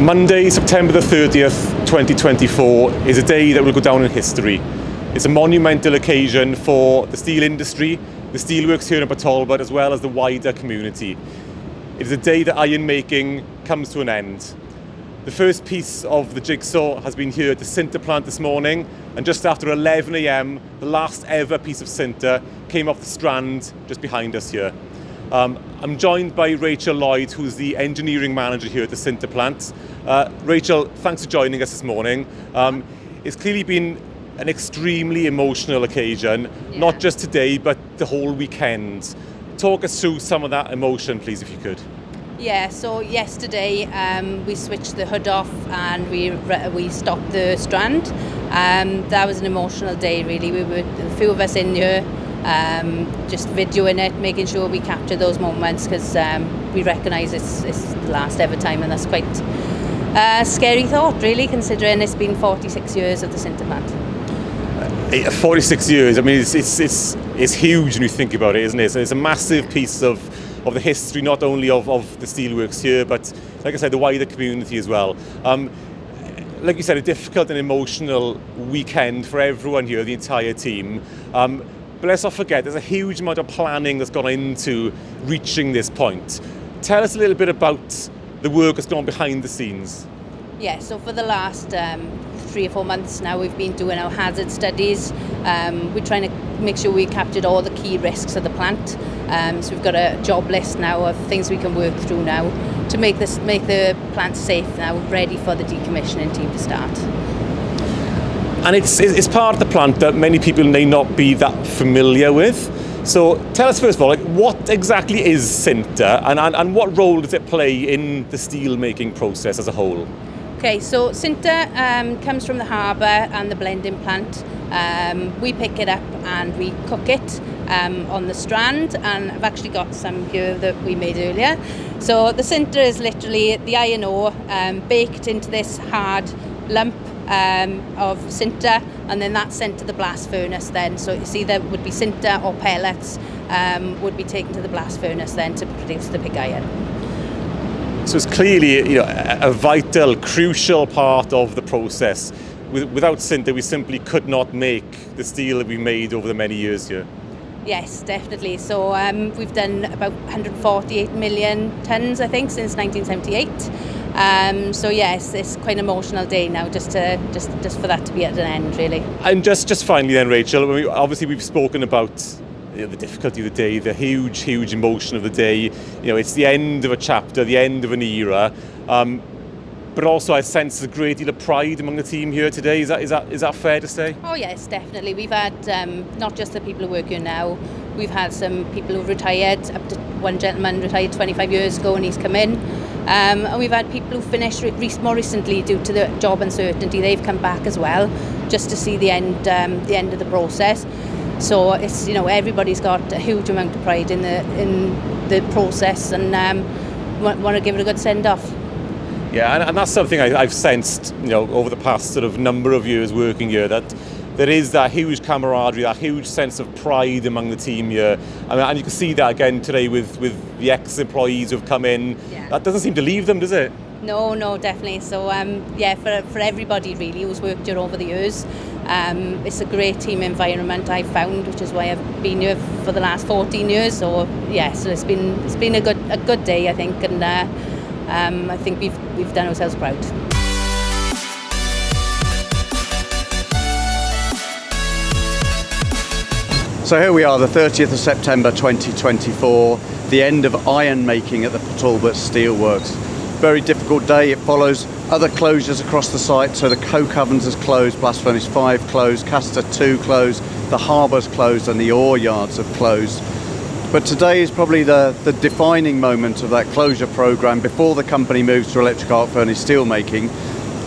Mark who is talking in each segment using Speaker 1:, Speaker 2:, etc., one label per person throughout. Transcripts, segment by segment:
Speaker 1: Monday, September the 30th, 2024 is a day that will go down in history. It's a monumental occasion for the steel industry, the steelworks here in Port Talbot, as well as the wider community. It is a day that iron making comes to an end. The first piece of the jigsaw has been here at the sinter plant this morning, and just after 11 a.m, the last ever piece of sinter came off the strand just behind us here. I'm joined by Rachel Lloyd, who's the engineering manager here at the sinter plant. Rachel, thanks for joining us this morning. It's clearly been an extremely emotional occasion, not just today, but the whole weekend. Talk us through some of that emotion, please, if you could.
Speaker 2: Yeah, so yesterday we switched the hood off and we stopped the strand. That was an emotional day, really. We were a few of us in here just videoing it, making sure we capture those moments, because we recognise it's the last ever time, and that's quite a scary thought, really, considering it's been 46 years of the sinter plant.
Speaker 1: 46 years, I mean, it's huge when you think about it, isn't it? So it's a massive piece of the history, not only of the steelworks here, but, like I said, the wider community as well. Like you said, a difficult and emotional weekend for everyone here, the entire team. But let's not forget, there's a huge amount of planning that's gone into reaching this point. Tell us a little bit about the work that's gone behind the scenes.
Speaker 2: Yeah, so for the last 3 or 4 months now, we've been doing our hazard studies. We're trying to make sure we captured all the key risks of the plant. So we've got a job list now of things we can work through now to make the plant safe now, ready for the decommissioning team to start.
Speaker 1: And it's part of the plant that many people may not be that familiar with. So tell us first of all, what exactly is sinter, and what role does it play in the steel making process as a whole?
Speaker 2: Okay, so sinter comes from the harbour and the blending plant. We pick it up and we cook it on the strand, and I've actually got some here that we made earlier. So the sinter is literally the iron ore baked into this hard lump of sinter, and then that's sent to the blast furnace then. So you see there would be sinter or pellets would be taken to the blast furnace then to produce the pig iron.
Speaker 1: So it's clearly, a vital, crucial part of the process. Without sinter, we simply could not make the steel that we've made over the many years here.
Speaker 2: Yes, definitely. So we've done about 148 million tonnes, I think, since 1978. So yes, it's quite an emotional day now, just for that to be at an end, really. And
Speaker 1: just finally then, Rachel, obviously we've spoken about the difficulty of the day, the huge emotion of the day. It's the end of a chapter, the end of an era. But also I sense a great deal of pride among the team here today. Is that fair to say?
Speaker 2: Oh yes, definitely. We've had not just the people who work here now, we've had some people who've retired. Up to one gentleman retired 25 years ago and he's come in. And we've had people who finished more recently due to the job uncertainty. They've come back as well, just to see the end of the process. So it's everybody's got a huge amount of pride in the process, and want to give it a good send off.
Speaker 1: Yeah, and that's something I've sensed, over the past sort of number of years working here, that there is that huge camaraderie, that huge sense of pride among the team here. And you can see that again today with the ex-employees who've come in. Yeah. That doesn't seem to leave them, does it?
Speaker 2: No, definitely. So for everybody really who's worked here over the years, it's a great team environment I've found, which is why I've been here for the last 14 years. So yeah, so it's been a good day, I think, and I think we've done ourselves proud.
Speaker 3: So here we are, the 30th of September 2024, the end of iron making at the Port Talbot Steelworks. Very difficult day. It follows other closures across the site. So the coke ovens is closed, blast furnace 5 closed, caster 2 closed, the harbour's closed, and the ore yards have closed. But today is probably the defining moment of that closure programme before the company moves to electric arc furnace steel making,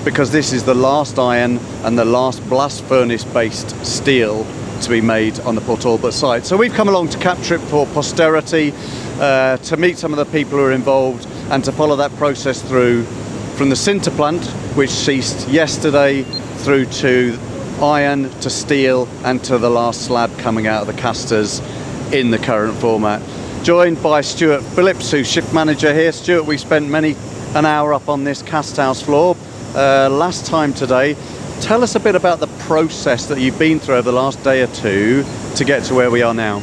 Speaker 3: because this is the last iron and the last blast furnace based steel to be made on the Port Talbot site. So we've come along to capture it for posterity, to meet some of the people who are involved and to follow that process through from the sinter plant, which ceased yesterday, through to iron, to steel, and to the last slab coming out of the casters in the current format. Joined by Stuart Phillips, who's shift manager here. Stuart, we spent many an hour up on this cast house floor. Last time today. Tell us a bit about the process that you've been through over the last day or two to get to where we are now.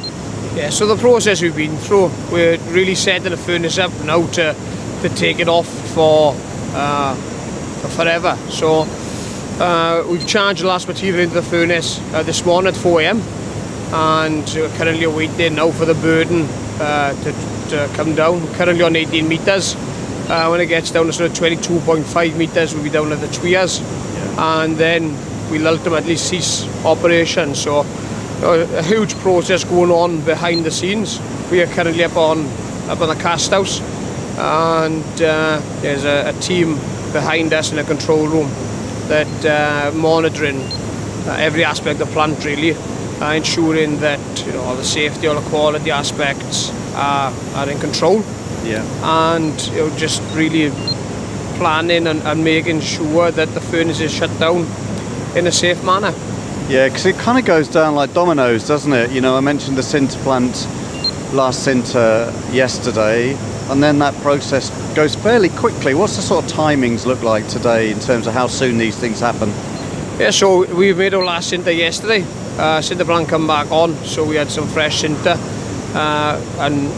Speaker 4: Yeah, so the process we've been through, we're really setting the furnace up now to take it off for forever. So we've charged the last material into the furnace this morning at 4 AM, and we're currently waiting now for the burden to come down. We're currently on 18 metres. When it gets down to sort of 22.5 metres, we'll be down at the Tweers, and then we'll ultimately cease operation. So a huge process going on behind the scenes. We are currently up on the cast house, and there's a team behind us in a control room that monitoring every aspect of the plant, really, ensuring that all the safety, all the quality aspects are in control.
Speaker 3: Yeah.
Speaker 4: And just really planning and making sure that the furnace is shut down in a safe manner.
Speaker 3: Yeah, because it kind of goes down like dominoes, doesn't it? I mentioned the sinter plant, last sinter yesterday, and then that process goes fairly quickly. What's the sort of timings look like today in terms of how soon these things happen?
Speaker 4: Yeah, so we made our last sinter yesterday. Sinter plant come back on, so we had some fresh sinter, and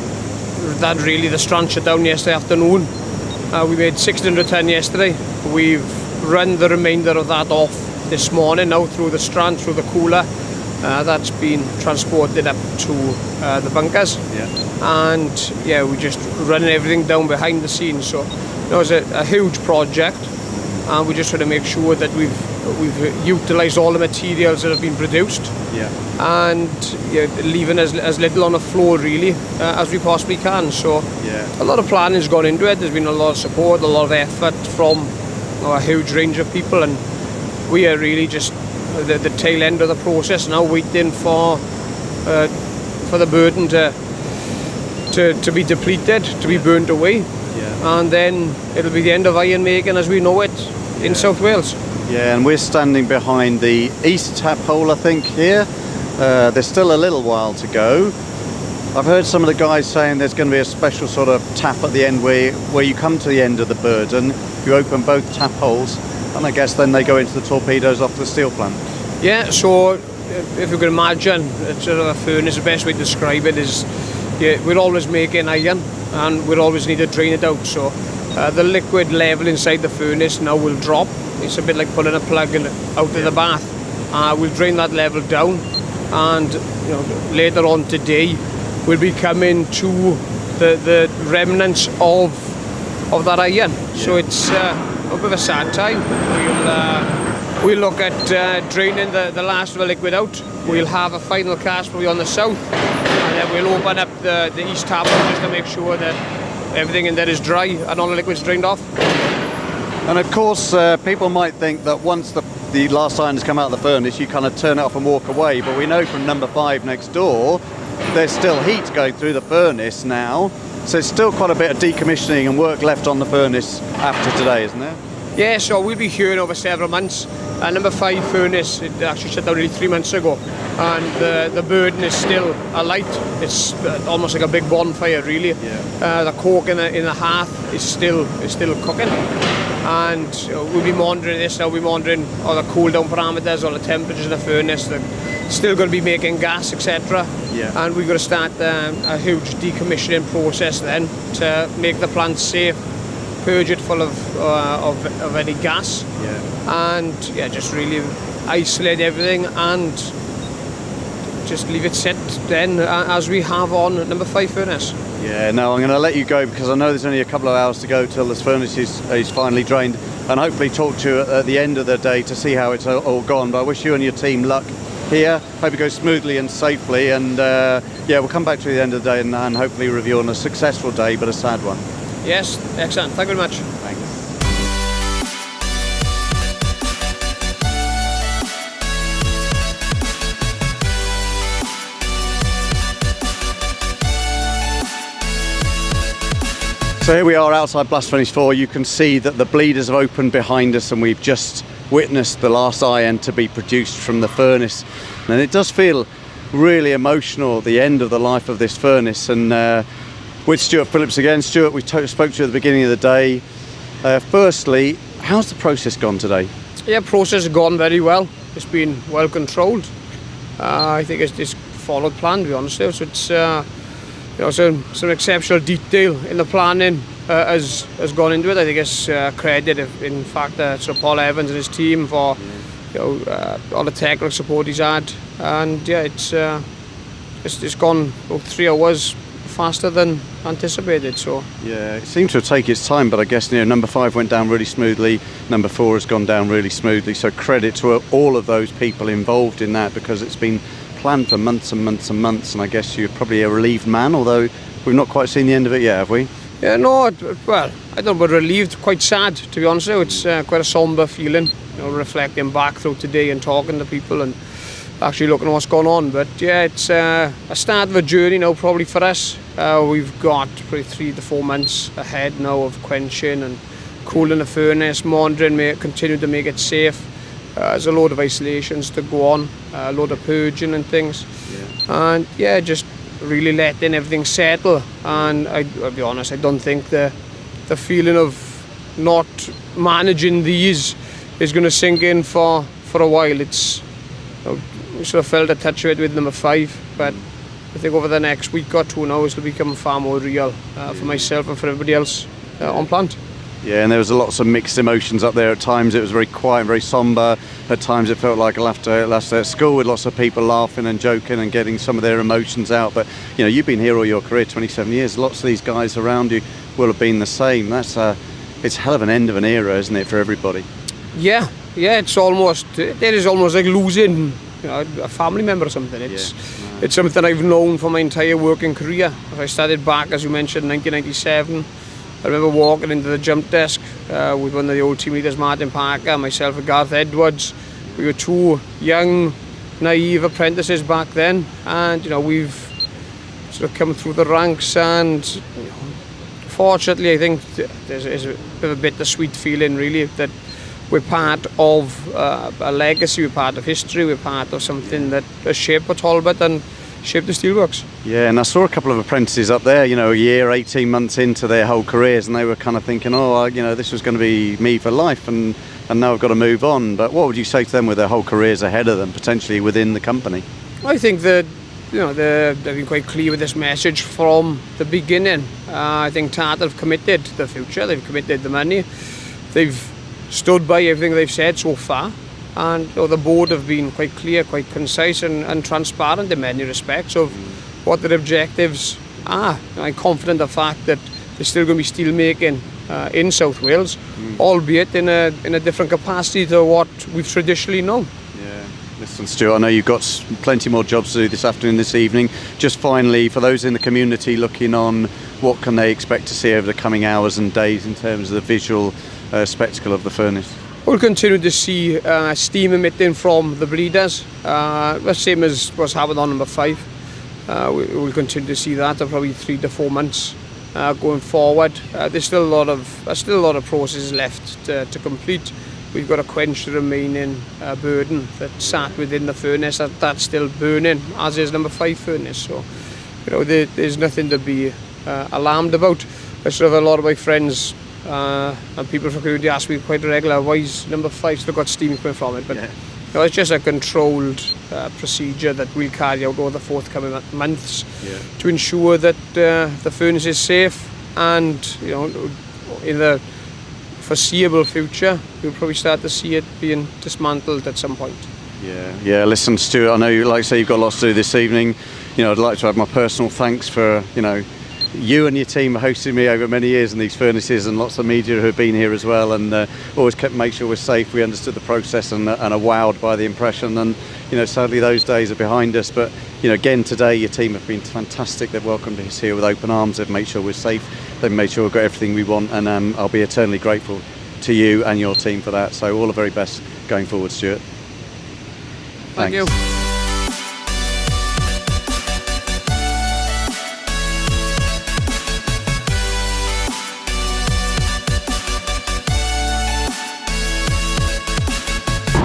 Speaker 4: that really, the strand shut down yesterday afternoon. We made 600 ton yesterday. We've run the remainder of that off this morning now through the strand, through the cooler. That's been transported up to the bunkers.
Speaker 3: Yeah.
Speaker 4: And yeah, we're just running everything down behind the scenes. So it was a huge project, and we just try to make sure that we've utilised all the materials that have been produced.
Speaker 3: Yeah.
Speaker 4: And leaving as little on the floor really as we possibly can. So a lot of planning has gone into it. There's been a lot of support, a lot of effort from a huge range of people, and we are really just the tail end of the process now, waiting for the burden to be depleted, to be burnt away.
Speaker 3: Yeah.
Speaker 4: And then it'll be the end of iron making as we know it in South Wales.
Speaker 3: Yeah, and we're standing behind the east tap hole, I think, here. There's still a little while to go. I've heard some of the guys saying there's going to be a special sort of tap at the end where you come to the end of the burden, you open both tap holes, and I guess then they go into the torpedoes off the steel plant. Yeah,
Speaker 4: so if you can imagine, it's sort of a furnace, the best way to describe it is we're always making iron, and we'll always need to drain it out. So the liquid level inside the furnace now will drop. It's a bit like pulling a plug out of the bath. We'll drain that level down, and later on today we'll be coming to the remnants of that iron. Yeah. So it's a bit of a sad time. We'll look at draining the last of the liquid out. We'll have a final cast probably on the south, and then we'll open up the east tap just to make sure that everything in there is dry and all the liquid's drained off.
Speaker 3: And of course, people might think that once the last iron has come out of the furnace, you kind of turn it off and walk away. But we know from number 5 next door, there's still heat going through the furnace now. So it's still quite a bit of decommissioning and work left on the furnace after today, isn't there?
Speaker 4: Yeah, so we'll be here in over several months. Number 5 furnace, it actually shut down nearly 3 months ago, and the burden is still alight. It's almost like a big bonfire, really. Yeah. The coke in the hearth is still cooking, and we'll be monitoring this now. We're monitoring all the cool down parameters, all the temperatures in the furnace. They're still going to be making gas, etc.
Speaker 3: Yeah.
Speaker 4: And we're going to start a huge decommissioning process then to make the plant safe, purge it full of any gas, and just really isolate everything and just leave it sit then as we have on number 5 furnace.
Speaker 3: Yeah, no, I'm going to let you go because I know there's only a couple of hours to go till this furnace is finally drained, and hopefully talk to you at the end of the day to see how it's all gone. But I wish you and your team luck here. Hope it goes smoothly and safely, and we'll come back to you at the end of the day and hopefully review on a successful day but a sad one.
Speaker 4: Yes, excellent. Thank you very much.
Speaker 3: Thanks. So here we are outside Blast Furnace 4. You can see that the bleeders have opened behind us, and we've just witnessed the last iron to be produced from the furnace. And it does feel really emotional at the end of the life of this furnace. And with Stuart Phillips again. Stuart, we spoke to you at the beginning of the day. Firstly, how's the process gone today?
Speaker 4: Yeah, process has gone very well. It's been well controlled. I think it's followed plan, to be honest. So it's some exceptional detail in the planning has gone into it. I think it's credit, in fact, Sir Paul Evans and his team for all the technical support he's had, and yeah, it's gone about 3 hours faster than anticipated. So
Speaker 3: yeah, it seemed to take its time, but I guess number 5 went down really smoothly. Number 4 has gone down really smoothly. So credit to all of those people involved in that, because it's been planned for months and months and months. And I guess you're probably a relieved man, although we've not quite seen the end of it yet, have we?
Speaker 4: Yeah, no. Well, I don't know, but relieved, quite sad, to be honest. It's quite a somber feeling, reflecting back through today and talking to people and actually looking at what's going on. But yeah, it's a start of a journey now, probably for us. We've got probably 3 to 4 months ahead now of quenching and cooling the furnace, monitoring, continue to make it safe. There's a load of isolations to go on, a load of purging and things. Yeah. And yeah, just really letting everything settle. And I'll be honest, I don't think the feeling of not managing these is going to sink in for a while. It's we sort of felt a touch of it with number 5, but I think over the next week or 2 now it'll become far more real for myself and for everybody else on plant.
Speaker 3: Yeah, and there was lots of mixed emotions up there. At times it was very quiet, very sombre. At times it felt like last day at school, with lots of people laughing and joking and getting some of their emotions out. But you've been here all your career, 27 years. Lots of these guys around you will have been the same. It's a hell of an end of an era, isn't it, for everybody? Yeah,
Speaker 4: it is almost like losing a family member or something. It's something I've known for my entire working career. If I started back, as you mentioned, 1997, I remember walking into the jump desk with one of the old team leaders, Martin Parker, myself and Garth Edwards. We were 2 young, naive apprentices back then, and we've sort of come through the ranks, and fortunately I think there's a bit of a bittersweet feeling, really, that we're part of a legacy, we're part of history, we're part of something that has shaped Port Talbot and shaped the steelworks. Yeah,
Speaker 3: and I saw a couple of apprentices up there, a year, 18 months into their whole careers, and they were kind of thinking, this was going to be me for life, and now I've got to move on. But what would you say to them with their whole careers ahead of them, potentially within the company?
Speaker 4: I think that they've been quite clear with this message from the beginning. I think Tata have committed to the future, they've committed the money, they've stood by everything they've said so far, and the board have been quite clear, quite concise and transparent in many respects of what their objectives are. I'm confident of the fact that there's still going to be steel making in South Wales, albeit in a different capacity to what we've traditionally known.
Speaker 3: Yeah. Listen, Stuart, I know you've got plenty more jobs to do this afternoon, this evening. Just finally, for those in the community looking on, what can they expect to see over the coming hours and days in terms of the visual spectacle of the furnace?
Speaker 4: We'll continue to see steam emitting from the bleeders, the same as what's happened on number 5. We'll continue to see that for probably 3 to 4 months going forward. There's still a lot of processes left to complete. We've got to quench the remaining burden that sat within the furnace. That's still burning, as is number 5 furnace. So, there's nothing to be alarmed about. I still have a lot of my friends and people from the community ask me quite regular, why is number 5 still got steam coming from it? But it's just a controlled procedure that we'll carry out over the forthcoming months to ensure that the furnace is safe, and in the foreseeable future we'll probably start to see it being dismantled at some point.
Speaker 3: Yeah. Listen, Stuart, I know, like I say, you've got lots to do this evening. I'd like to have my personal thanks for you and your team hosting me over many years in these furnaces, and lots of media who have been here as well, and always kept make sure we're safe. We understood the process and are wowed by the impression, and sadly those days are behind us. But again today your team have been fantastic. They've welcomed us here with open arms. They've made sure we're safe. They've made sure we've got everything we want, and I'll be eternally grateful to you and your team for that. So all the very best going forward, Stuart.
Speaker 4: Thank you.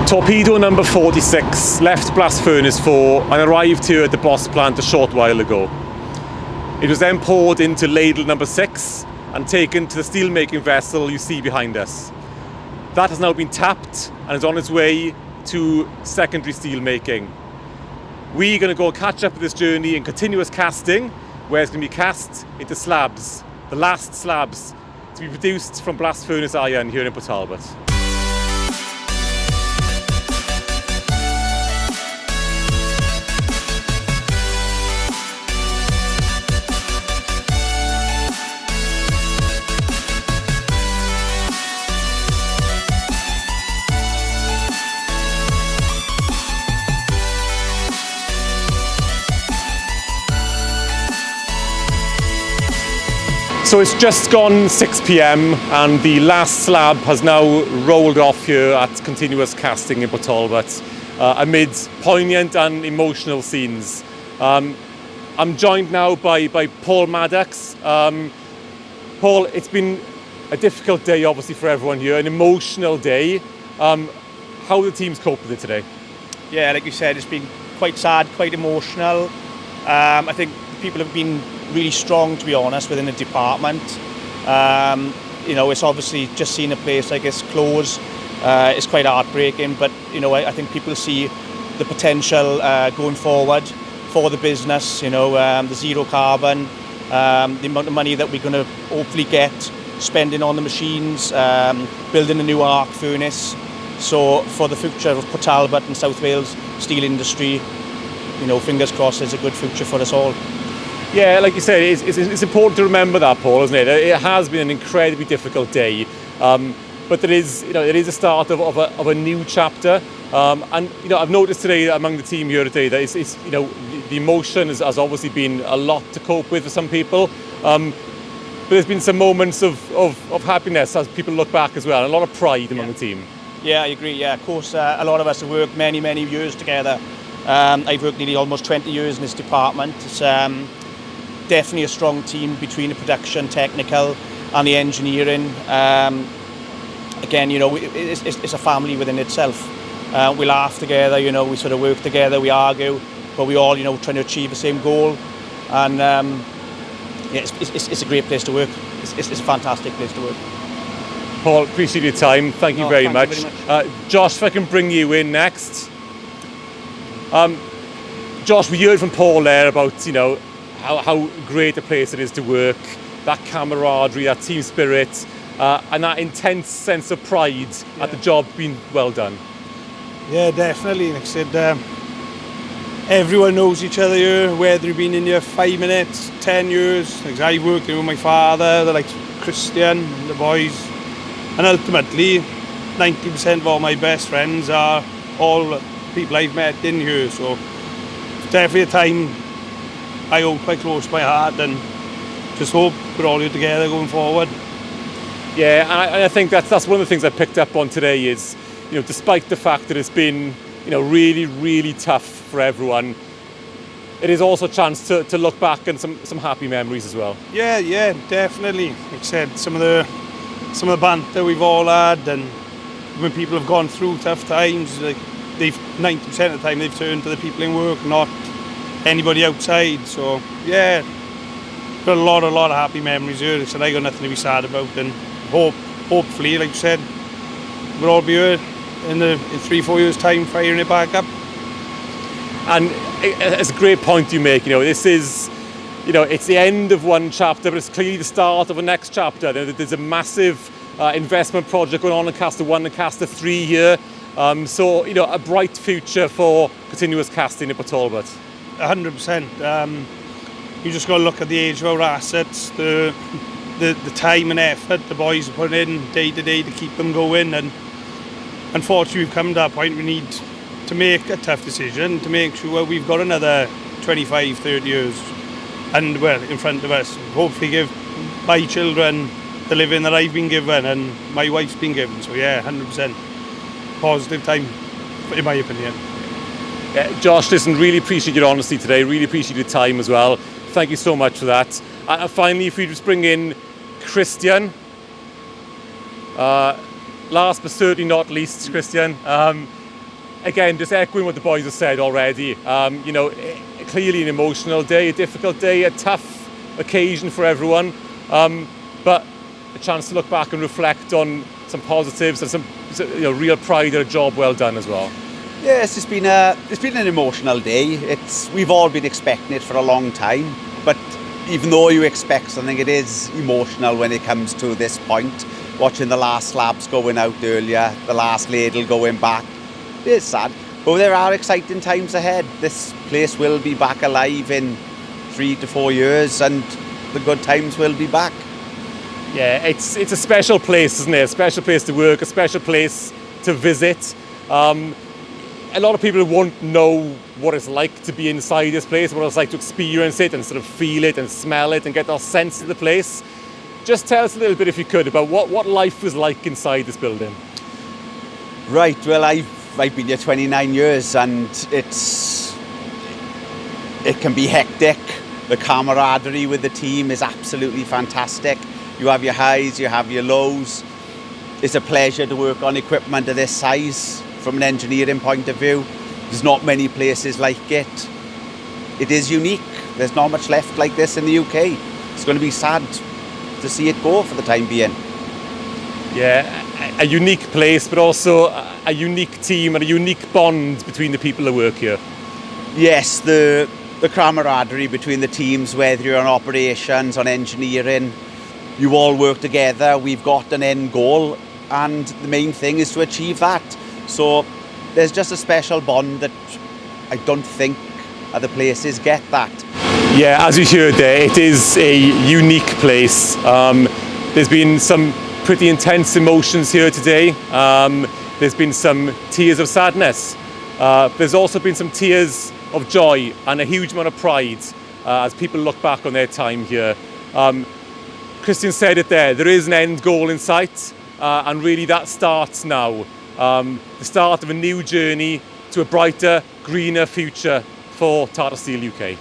Speaker 1: Torpedo number 46 left blast furnace 4 and arrived here at the Boss plant a short while ago. It was then poured into ladle number 6 and taken to the steel-making vessel you see behind us. That has now been tapped and is on its way to secondary steel making. We're going to go catch up with this journey in continuous casting, where it's going to be cast into slabs, the last slabs to be produced from blast furnace iron here in Port Talbot. So it's just gone 6 p.m. and the last slab has now rolled off here at continuous casting in Port Talbot amid poignant and emotional scenes. I'm joined now by Paul Maddox. Paul, it's been a difficult day obviously for everyone here, an emotional day. How the team's coped with it today?
Speaker 5: Yeah, like you said, it's been quite sad, quite emotional. I think people have been really strong, to be honest, within the department. It's obviously just seeing a place like this close is quite heartbreaking, but I think people see the potential going forward for the business, the zero carbon, the amount of money that we're going to hopefully get spending on the machines, building a new arc furnace. So for the future of Port Talbot and South Wales steel industry, fingers crossed, there's a good future for us all.
Speaker 1: Yeah, like you said, it's important to remember that, Paul, isn't it? It has been an incredibly difficult day, but it is a start of a new chapter. And I've noticed today among the team here today that it's the emotion has obviously been a lot to cope with for some people. But there's been some moments of happiness as people look back as well, and a lot of pride among the team.
Speaker 5: Yeah, I agree. Yeah, of course, a lot of us have worked many years together. I've worked nearly almost 20 years in this department. It's definitely a strong team between the production, technical and the engineering. Again, it's a family within itself. We laugh together, we sort of work together, we argue, but we all, trying to achieve the same goal. And it's a great place to work. It's a fantastic place to work.
Speaker 1: Paul, appreciate your time. Thank you very much. Josh, if I can bring you in next. Josh, we heard from Paul there about, how great a place it is to work, that camaraderie, that team spirit, and that intense sense of pride at the job being well done.
Speaker 6: Yeah, definitely. Like I said, everyone knows each other here, whether you've been in here 5 minutes, 10 years. Like I've worked here with my father, the likes of Christian, the boys, and ultimately 90% of all my best friends are all people I've met in here. So it's definitely a time I hold quite close to my heart, and just hope we're all here together going forward.
Speaker 1: Yeah, and I think that's one of the things I picked up on today is, despite the fact that it's been, really tough for everyone, it is also a chance to look back and some happy memories as well.
Speaker 6: Yeah, definitely. Like I said, some of the banter we've all had, and when people have gone through tough times, like 90% of the time they've turned to the people in work, not anybody outside. So yeah, got a lot of happy memories here. So I got nothing to be sad about, and hopefully, like you said, we'll all be here in 3-4 years' time, firing it back up.
Speaker 1: And it's a great point you make. This is, it's the end of one chapter, but it's clearly the start of a next chapter. There's a massive investment project going on in Caster 1 and Caster 3 here. So, a bright future for continuous casting in Port Talbot.
Speaker 6: 100%. You just got to look at the age of our assets, the time and effort the boys are putting in day to day to keep them going, and unfortunately we've come to that point we need to make a tough decision to make sure we've got another 25-30 years in front of us. Hopefully give my children the living that I've been given and my wife's been given. So yeah, 100% positive time in my opinion.
Speaker 1: Josh, listen, really appreciate your honesty today, really appreciate your time as well. Thank you so much for that. And finally, if we just bring in Christian. Last but certainly not least, Christian. Again, just echoing what the boys have said already. Clearly an emotional day, a difficult day, a tough occasion for everyone. But but a chance to look back and reflect on some positives and some real pride in a job well done as well.
Speaker 3: Yes, it's been an emotional day. We've all been expecting it for a long time, but even though you expect something, it is emotional when it comes to this point. Watching the last slabs going out earlier, the last ladle going back, it is sad. But there are exciting times ahead. This place will be back alive in 3 to 4 years, and the good times will be back.
Speaker 1: Yeah, it's a special place, isn't it? A special place to work, a special place to visit. A lot of people won't know what it's like to be inside this place, what it's like to experience it and sort of feel it and smell it and get our sense of the place. Just tell us a little bit, if you could, about what life was like inside this building.
Speaker 3: Right, well, I've been here 29 years, and it can be hectic. The camaraderie with the team is absolutely fantastic. You have your highs, you have your lows. It's a pleasure to work on equipment of this size from an engineering point of view. There's not many places like it. It is unique. There's not much left like this in the UK. It's going to be sad to see it go for the time being.
Speaker 1: Yeah, a unique place, but also a unique team and a unique bond between the people that work here.
Speaker 3: Yes, the camaraderie between the teams, whether you're on operations, on engineering, you all work together. We've got an end goal, and the main thing is to achieve that. So there's just a special bond that I don't think other places get that.
Speaker 1: Yeah, as you heard there, it is a unique place. There's been some pretty intense emotions here today. There's been some tears of sadness. There's also been some tears of joy and a huge amount of pride as people look back on their time here. Christian said it there is an end goal in sight, and really that starts now. The start of a new journey to a brighter, greener future for Tata Steel UK.